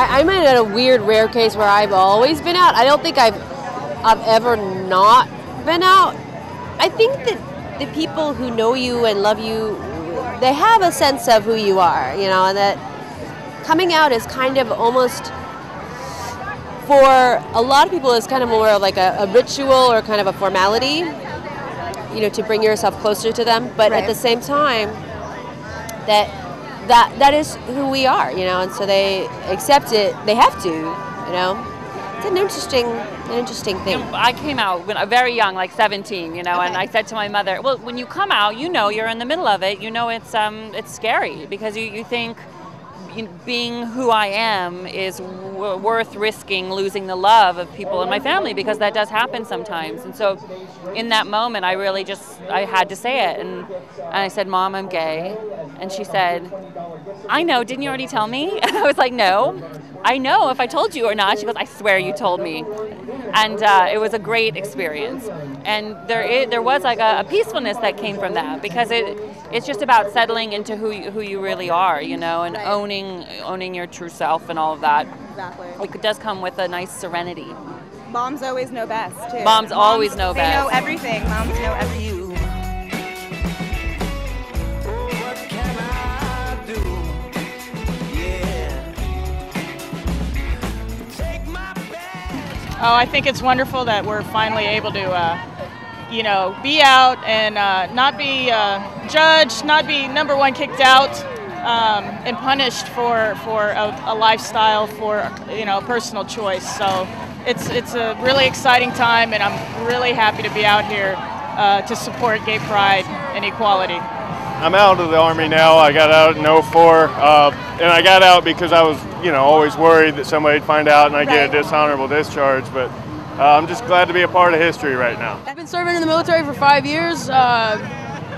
I'm in a weird, rare case where I've always been out. I don't think I've ever not been out. I think that the people who know you and love you, they have a sense of who you are, you know, and that coming out is kind of almost, for a lot of people, is kind of more of like a ritual or kind of a formality, you know, to bring yourself closer to them. But at the same time, that is who we are, you know, and so they accept it. They have to, you know. It's an interesting thing. I came out when very young, like 17, you know, and I said to my mother, well, when you come out, you know, you're in the middle of it. You know, it's scary because you think being who I am is worth risking losing the love of people in my family, because that does happen sometimes. And so in that moment, I really I had to say it. And I said, Mom, I'm gay. And she said, I know, didn't you already tell me? And I was like, no, I know if I told you or not. She goes, I swear you told me. And it was a great experience. And there was like a peacefulness that came from that, because it's just about settling into who you really are, you know, and owning your true self and all of that. Exactly. It does come with a nice serenity. Moms always know best, too. Moms always know best. They know everything. Moms know everything. Oh, I think it's wonderful that we're finally able to, you know, be out and not be judged, not be number one kicked out and punished for a lifestyle, for, you know, personal choice. So it's a really exciting time, and I'm really happy to be out here to support gay pride and equality. I'm out of the Army now. I got out in '04, and I got out because I was, you know, always worried that somebody'd find out and I'd get a dishonorable discharge. But I'm just glad to be a part of history right now. I've been serving in the military for 5 years.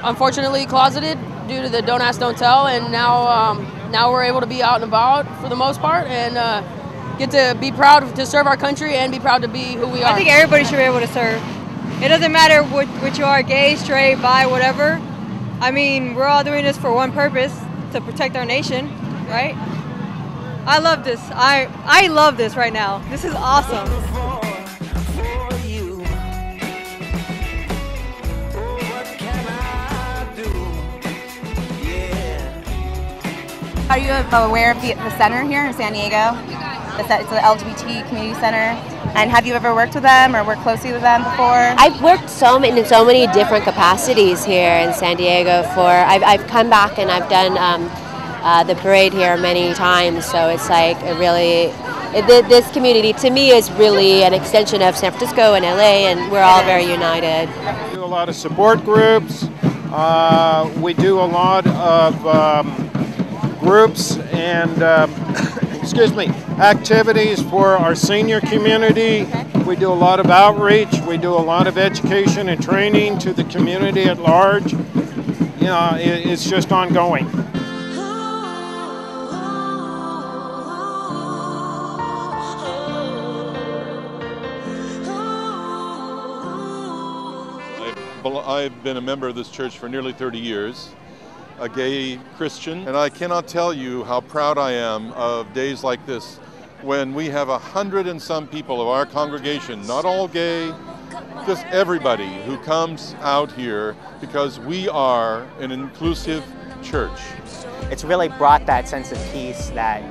Unfortunately, closeted due to the don't ask, don't tell, and now we're able to be out and about for the most part, and get to be proud to serve our country and be proud to be who we are. I think everybody should be able to serve. It doesn't matter what you are, gay, straight, bi, whatever. I mean, we're all doing this for one purpose, to protect our nation, right? I love this. I love this right now. This is awesome. Are you aware of the center here in San Diego? It's the LGBT community center. And have you ever worked with them or worked closely with them before? I've worked in so many different capacities here in San Diego. I've come back and I've done the parade here many times. So it's like this community to me is really an extension of San Francisco and LA, and we're all very united. We do a lot of support groups. We do a lot of groups and activities for our senior community. We do a lot of outreach. We do a lot of education and training to the community at large. You know, it's just ongoing. I've been a member of this church for nearly 30 years. A gay Christian, and I cannot tell you how proud I am of days like this when we have 100 and some people of our congregation, not all gay, just everybody who comes out here because we are an inclusive church. It's really brought that sense of peace that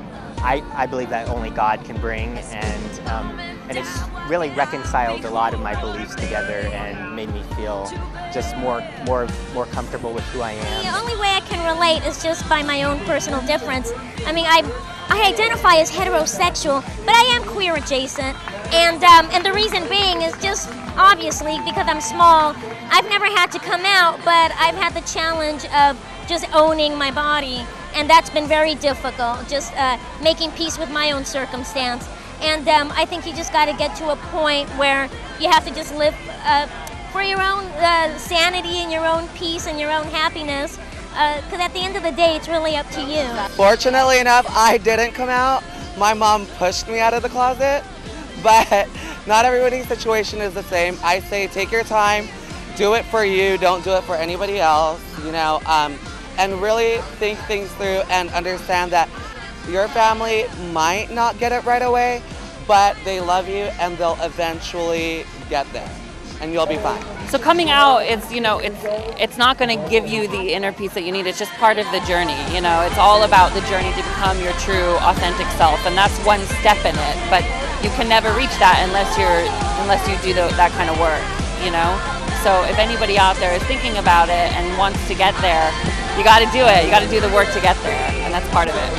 I believe that only God can bring, and it's really reconciled a lot of my beliefs together and made me feel just more comfortable with who I am. The only way I can relate is just by my own personal difference. I mean, I identify as heterosexual, but I am queer adjacent, and the reason being is just obviously because I'm small. I've never had to come out, but I've had the challenge of just owning my body, and that's been very difficult, just making peace with my own circumstance. And I think you just got to get to a point where you have to just live for your own sanity and your own peace and your own happiness, because at the end of the day, it's really up to you. Fortunately enough, I didn't come out. My mom pushed me out of the closet, but not everybody's situation is the same. I say take your time, do it for you, don't do it for anybody else, you know, and really think things through and understand that Your family might not get it right away, but they love you and they'll eventually get there and you'll be fine. So coming out, it's not going to give you the inner peace that you need. It's just part of the journey. It's all about the journey to become your true, authentic self, and that's one step in it. But you can never reach that unless you do that kind of work. So if anybody out there is thinking about it and wants to get there, you got to do it. You got to do the work to get there, and that's part of it.